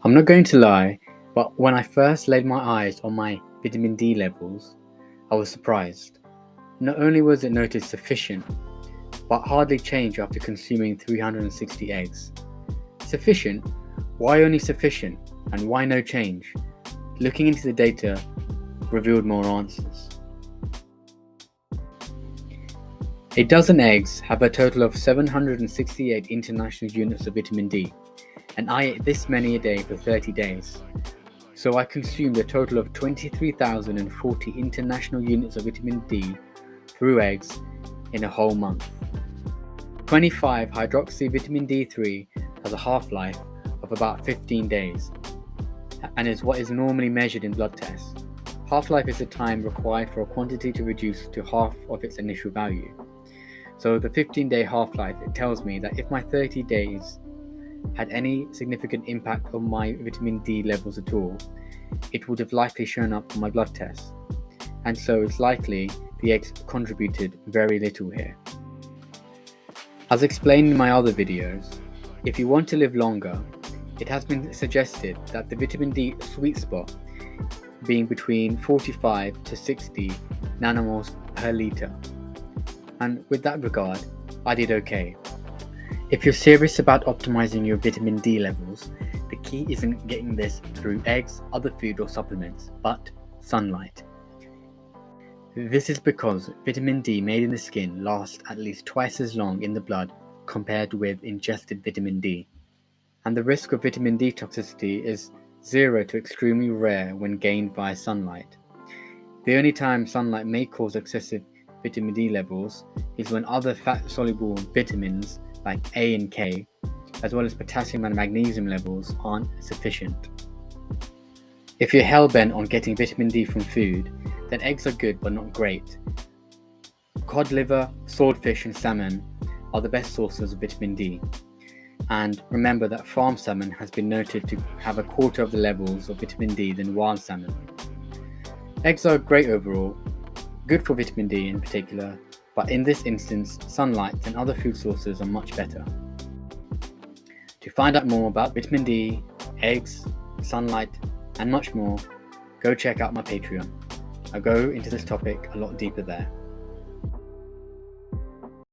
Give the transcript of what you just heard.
I'm not going to lie, but when I first laid my eyes on my vitamin D levels, I was surprised. Not only was it noted sufficient, but hardly changed after consuming 360 eggs. Sufficient? Why only sufficient? And why no change? Looking into the data revealed more answers. A dozen eggs have a total of 768 international units of vitamin D, and I ate this many a day for 30 days. So I consumed a total of 23,040 international units of vitamin D through eggs in a whole month. 25-hydroxy vitamin D3 has a half-life of about 15 days and is what is normally measured in blood tests. Half-life is the time required for a quantity to reduce to half of its initial value. So the 15-day half-life, it tells me that if my 30 days had any significant impact on my vitamin D levels at all, it would have likely shown up on my blood tests. And so it's likely the eggs contributed very little here. As explained in my other videos, if you want to live longer, it has been suggested that the vitamin D sweet spot being between 45 to 60 nanomoles per litre. And with that regard, I did okay. If you're serious about optimizing your vitamin D levels, the key isn't getting this through eggs, other food or supplements, but sunlight. This is because vitamin D made in the skin lasts at least twice as long in the blood compared with ingested vitamin D. And the risk of vitamin D toxicity is 0 to extremely rare when gained via sunlight. The only time sunlight may cause excessive vitamin D levels is when other fat-soluble vitamins like A and K, as well as potassium and magnesium levels aren't sufficient. If you're hell-bent on getting vitamin D from food, then eggs are good but not great. Cod liver, swordfish and salmon are the best sources of vitamin D. And remember that farm salmon has been noted to have a quarter of the levels of vitamin D than wild salmon. Eggs are great overall, good for vitamin D in particular, but in this instance, sunlight and other food sources are much better. To find out more about vitamin D, eggs, sunlight, and much more, go check out my Patreon. I go into this topic a lot deeper there.